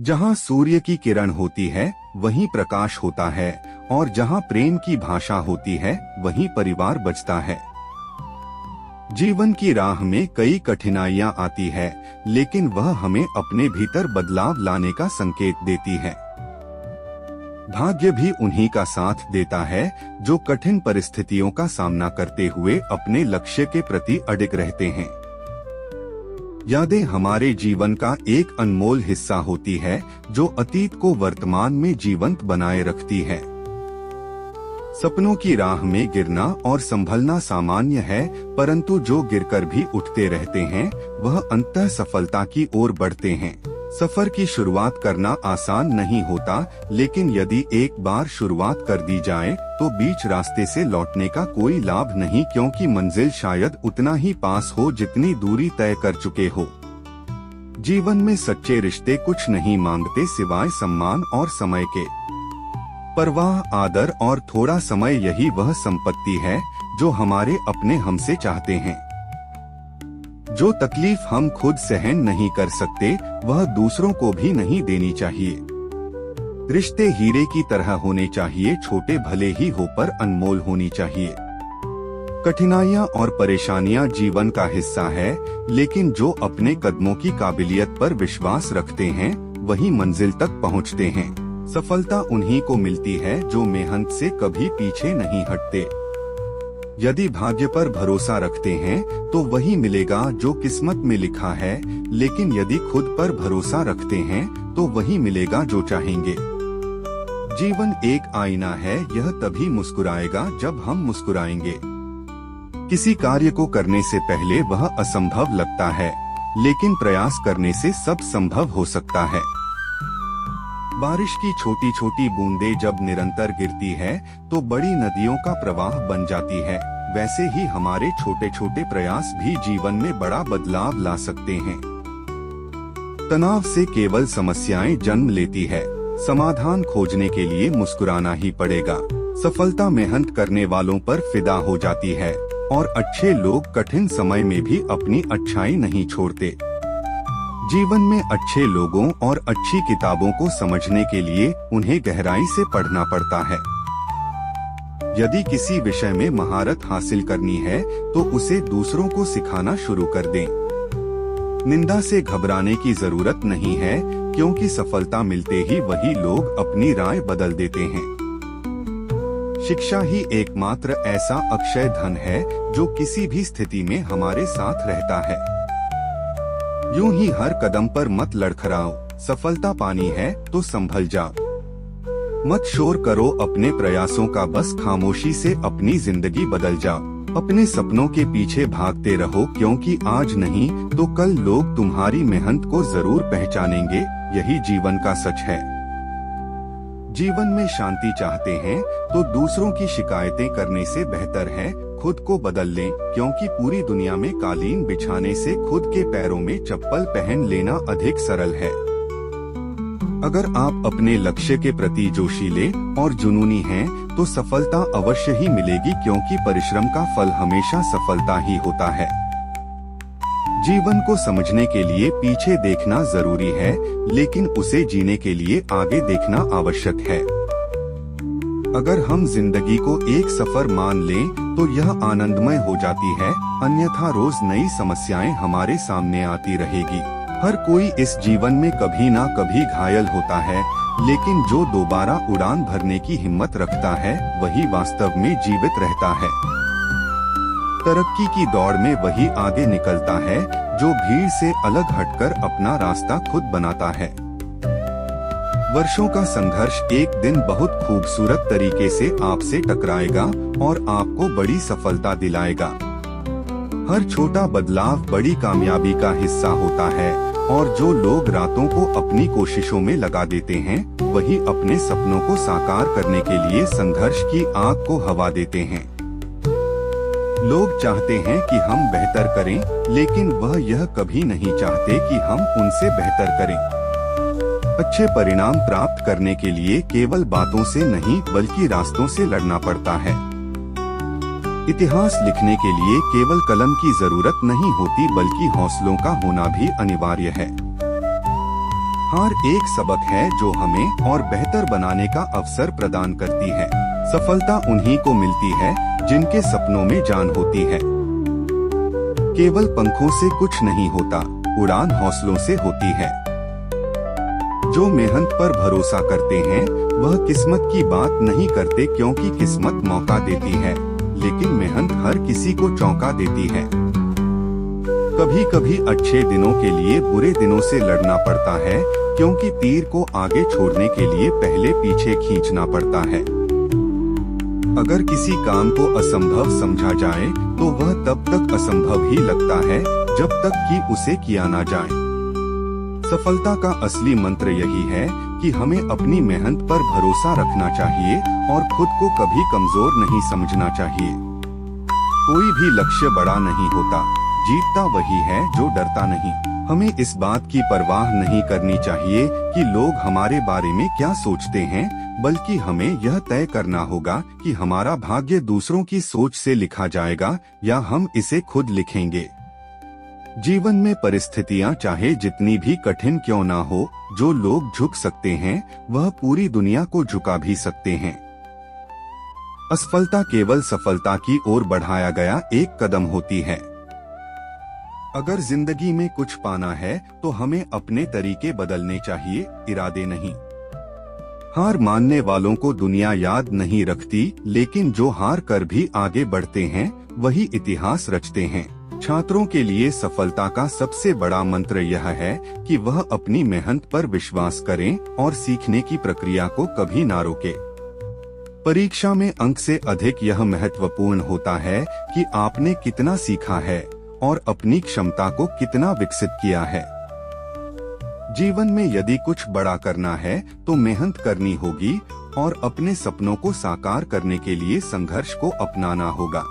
जहाँ सूर्य की किरण होती है वहीं प्रकाश होता है, और जहाँ प्रेम की भाषा होती है वहीं परिवार बचता है। जीवन की राह में कई कठिनाइयाँ आती है, लेकिन वह हमें अपने भीतर बदलाव लाने का संकेत देती है। भाग्य भी उन्हीं का साथ देता है जो कठिन परिस्थितियों का सामना करते हुए अपने लक्ष्य के प्रति अडिग रहते हैं। यादें हमारे जीवन का एक अनमोल हिस्सा होती है जो अतीत को वर्तमान में जीवंत बनाए रखती है। सपनों की राह में गिरना और संभलना सामान्य है, परंतु जो गिरकर भी उठते रहते हैं वह अंततः सफलता की ओर बढ़ते हैं। सफर की शुरुआत करना आसान नहीं होता, लेकिन यदि एक बार शुरुआत कर दी जाए तो बीच रास्ते से लौटने का कोई लाभ नहीं, क्योंकि मंजिल शायद उतना ही पास हो जितनी दूरी तय कर चुके हो। जीवन में सच्चे रिश्ते कुछ नहीं मांगते सिवाय सम्मान और समय के। परवाह, आदर और थोड़ा समय, यही वह संपत्ति है जो हमारे अपने हमसे चाहते हैं। जो तकलीफ हम खुद सहन नहीं कर सकते वह दूसरों को भी नहीं देनी चाहिए। रिश्ते हीरे की तरह होने चाहिए, छोटे भले ही हो पर अनमोल होनी चाहिए। कठिनाइयाँ और परेशानियाँ जीवन का हिस्सा है, लेकिन जो अपने कदमों की काबिलियत पर विश्वास रखते हैं वही मंजिल तक पहुँचते हैं। सफलता उन्हीं को मिलती है जो मेहनत से कभी पीछे नहीं हटते। यदि भाग्य पर भरोसा रखते हैं तो वही मिलेगा जो किस्मत में लिखा है, लेकिन यदि खुद पर भरोसा रखते हैं तो वही मिलेगा जो चाहेंगे। जीवन एक आईना है, यह तभी मुस्कुराएगा जब हम मुस्कुराएंगे। किसी कार्य को करने से पहले वह असंभव लगता है, लेकिन प्रयास करने से सब संभव हो सकता है। बारिश की छोटी छोटी बूंदें जब निरंतर गिरती है तो बड़ी नदियों का प्रवाह बन जाती है। वैसे ही हमारे छोटे छोटे प्रयास भी जीवन में बड़ा बदलाव ला सकते हैं। तनाव से केवल समस्याएं जन्म लेती है, समाधान खोजने के लिए मुस्कुराना ही पड़ेगा। सफलता मेहनत करने वालों पर फिदा हो जाती है, और अच्छे लोग कठिन समय में भी अपनी अच्छाई नहीं छोड़ते। जीवन में अच्छे लोगों और अच्छी किताबों को समझने के लिए उन्हें गहराई से पढ़ना पड़ता है। यदि किसी विषय में महारत हासिल करनी है तो उसे दूसरों को सिखाना शुरू कर दें। निंदा से घबराने की जरूरत नहीं है, क्योंकि सफलता मिलते ही वही लोग अपनी राय बदल देते हैं। शिक्षा ही एकमात्र ऐसा अक्षय धन है जो किसी भी स्थिति में हमारे साथ रहता है। यूं ही हर कदम पर मत लड़खड़ाओ, सफलता पानी है तो संभल जाओ। मत शोर करो अपने प्रयासों का, बस खामोशी से अपनी जिंदगी बदल जाओ। अपने सपनों के पीछे भागते रहो, क्योंकि आज नहीं तो कल लोग तुम्हारी मेहनत को जरूर पहचानेंगे। यही जीवन का सच है। जीवन में शांति चाहते हैं तो दूसरों की शिकायतें करने से बेहतर है खुद को बदल लें, क्योंकि पूरी दुनिया में कालीन बिछाने से खुद के पैरों में चप्पल पहन लेना अधिक सरल है। अगर आप अपने लक्ष्य के प्रति जोशीले और जुनूनी हैं, तो सफलता अवश्य ही मिलेगी, क्योंकि परिश्रम का फल हमेशा सफलता ही होता है। जीवन को समझने के लिए पीछे देखना जरूरी है, लेकिन उसे जीने के लिए आगे देखना आवश्यक है। अगर हम जिंदगी को एक सफर मान लें तो यह आनंदमय हो जाती है, अन्यथा रोज नई समस्याएं हमारे सामने आती रहेगी। हर कोई इस जीवन में कभी ना कभी घायल होता है, लेकिन जो दोबारा उड़ान भरने की हिम्मत रखता है वही वास्तव में जीवित रहता है। तरक्की की दौड़ में वही आगे निकलता है जो भीड़ से अलग हटकर अपना रास्ता खुद बनाता है। वर्षों का संघर्ष एक दिन बहुत खूबसूरत तरीके से आपसे टकराएगा और आपको बड़ी सफलता दिलाएगा। हर छोटा बदलाव बड़ी कामयाबी का हिस्सा होता है, और जो लोग रातों को अपनी कोशिशों में लगा देते हैं वही अपने सपनों को साकार करने के लिए संघर्ष की आग को हवा देते हैं। लोग चाहते हैं कि हम बेहतर करें, लेकिन वह यह कभी नहीं चाहते कि हम उनसे बेहतर करें। अच्छे परिणाम प्राप्त करने के लिए केवल बातों से नहीं बल्कि रास्तों से लड़ना पड़ता है। इतिहास लिखने के लिए केवल कलम की जरूरत नहीं होती, बल्कि हौसलों का होना भी अनिवार्य है। हार एक सबक है जो हमें और बेहतर बनाने का अवसर प्रदान करती है। सफलता उन्हीं को मिलती है जिनके सपनों में जान होती है। केवल पंखों से कुछ नहीं होता, उड़ान हौसलों से होती है। जो मेहनत पर भरोसा करते हैं वह किस्मत की बात नहीं करते, क्योंकि किस्मत मौका देती है लेकिन मेहनत हर किसी को चौंका देती है। कभी कभी अच्छे दिनों के लिए बुरे दिनों से लड़ना पड़ता है, क्योंकि तीर को आगे छोड़ने के लिए पहले पीछे खींचना पड़ता है। अगर किसी काम को असंभव समझा जाए तो वह तब तक असंभव ही लगता है जब तक कि उसे किया ना जाए। सफलता का असली मंत्र यही है कि हमें अपनी मेहनत पर भरोसा रखना चाहिए और खुद को कभी कमजोर नहीं समझना चाहिए। कोई भी लक्ष्य बड़ा नहीं होता, जीतता वही है जो डरता नहीं। हमें इस बात की परवाह नहीं करनी चाहिए कि लोग हमारे बारे में क्या सोचते हैं, बल्कि हमें यह तय करना होगा कि हमारा भाग्य दूसरों की सोच से लिखा जाएगा या हम इसे खुद लिखेंगे। जीवन में परिस्थितियां चाहे जितनी भी कठिन क्यों ना हो, जो लोग झुक सकते हैं वह पूरी दुनिया को झुका भी सकते हैं। असफलता केवल सफलता की ओर बढ़ाया गया एक कदम होती है। अगर जिंदगी में कुछ पाना है तो हमें अपने तरीके बदलने चाहिए, इरादे नहीं। हार मानने वालों को दुनिया याद नहीं रखती, लेकिन जो हार कर भी आगे बढ़ते हैं वही इतिहास रचते हैं। छात्रों के लिए सफलता का सबसे बड़ा मंत्र यह है कि वह अपनी मेहनत पर विश्वास करें और सीखने की प्रक्रिया को कभी ना रोके। परीक्षा में अंक से अधिक यह महत्वपूर्ण होता है कि आपने कितना सीखा है और अपनी क्षमता को कितना विकसित किया है। जीवन में यदि कुछ बड़ा करना है तो मेहनत करनी होगी और अपने सपनों को साकार करने के लिए संघर्ष को अपनाना होगा।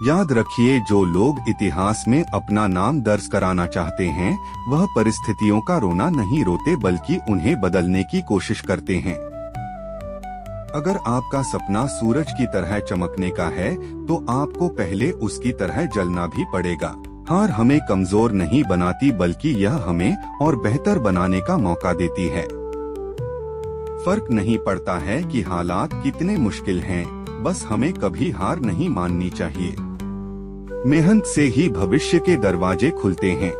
याद रखिए, जो लोग इतिहास में अपना नाम दर्ज कराना चाहते हैं वह परिस्थितियों का रोना नहीं रोते, बल्कि उन्हें बदलने की कोशिश करते हैं। अगर आपका सपना सूरज की तरह चमकने का है तो आपको पहले उसकी तरह जलना भी पड़ेगा। हार हमें कमजोर नहीं बनाती, बल्कि यह हमें और बेहतर बनाने का मौका देती है। फर्क नहीं पड़ता है कि हालात कितने मुश्किल हैं, बस हमें कभी हार नहीं माननी चाहिए। मेहनत से ही भविष्य के दरवाजे खुलते हैं।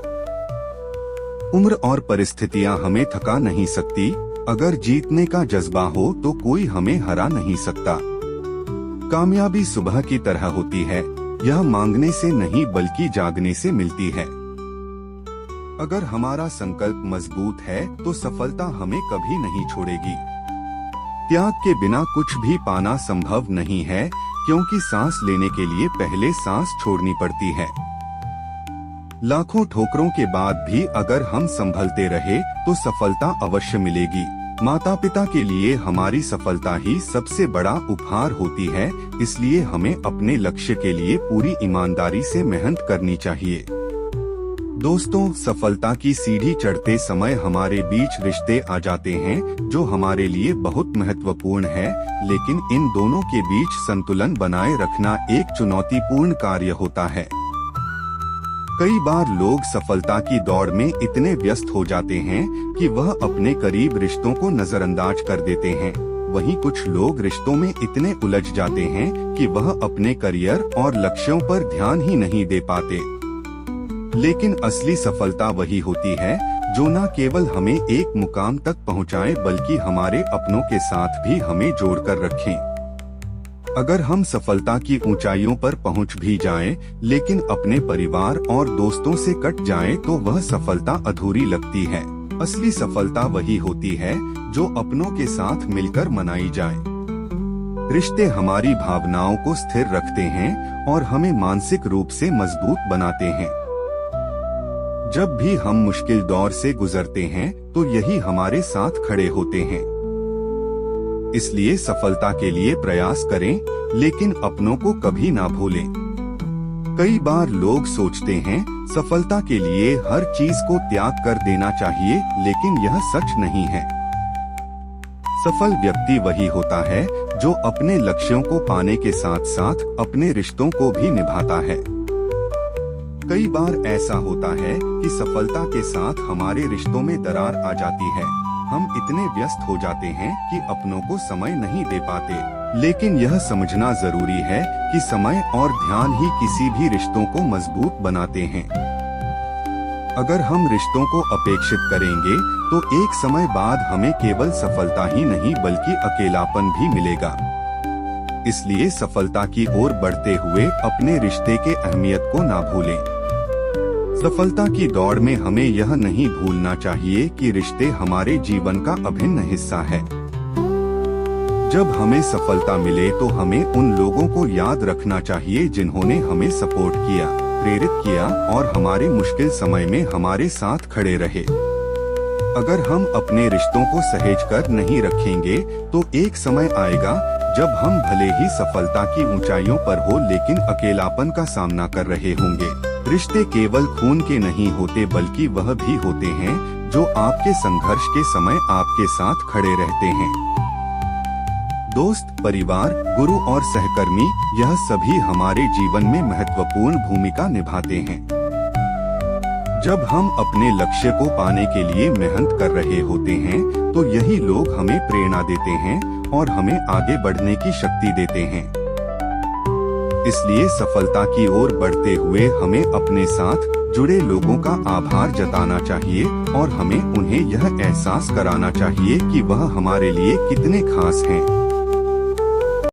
उम्र और परिस्थितियां हमें थका नहीं सकती। अगर जीतने का जज्बा हो तो कोई हमें हरा नहीं सकता। कामयाबी सुबह की तरह होती है, यह मांगने से नहीं बल्कि जागने से मिलती है। अगर हमारा संकल्प मजबूत है तो सफलता हमें कभी नहीं छोड़ेगी। त्याग के बिना कुछ भी पाना संभव नहीं है, क्योंकि सांस लेने के लिए पहले सांस छोड़नी पड़ती है। लाखों ठोकरों के बाद भी अगर हम संभलते रहे तो सफलता अवश्य मिलेगी। माता पिता के लिए हमारी सफलता ही सबसे बड़ा उपहार होती है, इसलिए हमें अपने लक्ष्य के लिए पूरी ईमानदारी से मेहनत करनी चाहिए। दोस्तों, सफलता की सीढ़ी चढ़ते समय हमारे बीच रिश्ते आ जाते हैं जो हमारे लिए बहुत महत्वपूर्ण है, लेकिन इन दोनों के बीच संतुलन बनाए रखना एक चुनौतीपूर्ण कार्य होता है। कई बार लोग सफलता की दौड़ में इतने व्यस्त हो जाते हैं कि वह अपने करीब रिश्तों को नजरअंदाज कर देते हैं। वहीं कुछ लोग रिश्तों में इतने उलझ जाते हैं कि वह अपने करियर और लक्ष्यों पर ध्यान ही नहीं दे पाते। लेकिन असली सफलता वही होती है जो न केवल हमें एक मुकाम तक पहुंचाए, बल्कि हमारे अपनों के साथ भी हमें जोड़कर रखें। अगर हम सफलता की ऊंचाइयों पर पहुंच भी जाएं, लेकिन अपने परिवार और दोस्तों से कट जाएं, तो वह सफलता अधूरी लगती है। असली सफलता वही होती है जो अपनों के साथ मिलकर मनाई जाए। रिश्ते हमारी भावनाओं को स्थिर रखते हैं और हमें मानसिक रूप से मजबूत बनाते हैं। जब भी हम मुश्किल दौर से गुजरते हैं तो यही हमारे साथ खड़े होते हैं। इसलिए सफलता के लिए प्रयास करें, लेकिन अपनों को कभी ना भूलें। कई बार लोग सोचते हैं सफलता के लिए हर चीज को त्याग कर देना चाहिए, लेकिन यह सच नहीं है। सफल व्यक्ति वही होता है जो अपने लक्ष्यों को पाने के साथ साथ अपने रिश्तों को भी निभाता है। कई बार ऐसा होता है कि सफलता के साथ हमारे रिश्तों में दरार आ जाती है। हम इतने व्यस्त हो जाते हैं कि अपनों को समय नहीं दे पाते। लेकिन यह समझना जरूरी है कि समय और ध्यान ही किसी भी रिश्तों को मजबूत बनाते हैं। अगर हम रिश्तों को अपेक्षित करेंगे तो एक समय बाद हमें केवल सफलता ही नहीं बल्कि अकेलापन भी मिलेगा। इसलिए सफलता की ओर बढ़ते हुए अपने रिश्ते के अहमियत को ना भूलें। सफलता की दौड़ में हमें यह नहीं भूलना चाहिए कि रिश्ते हमारे जीवन का अभिन्न हिस्सा है। जब हमें सफलता मिले तो हमें उन लोगों को याद रखना चाहिए जिन्होंने हमें सपोर्ट किया, प्रेरित किया और हमारे मुश्किल समय में हमारे साथ खड़े रहे। अगर हम अपने रिश्तों को सहेजकर नहीं रखेंगे तो एक समय आएगा जब हम भले ही सफलता की ऊंचाइयों पर हो लेकिन अकेलापन का सामना कर रहे होंगे। रिश्ते केवल खून के नहीं होते बल्कि वह भी होते हैं जो आपके संघर्ष के समय आपके साथ खड़े रहते हैं। दोस्त, परिवार, गुरु और सहकर्मी, यह सभी हमारे जीवन में महत्वपूर्ण भूमिका निभाते हैं। जब हम अपने लक्ष्य को पाने के लिए मेहनत कर रहे होते हैं तो यही लोग हमें प्रेरणा देते हैं और हमें आगे बढ़ने की शक्ति देते हैं। इसलिए सफलता की ओर बढ़ते हुए हमें अपने साथ जुड़े लोगों का आभार जताना चाहिए और हमें उन्हें यह एहसास कराना चाहिए कि वह हमारे लिए कितने खास हैं।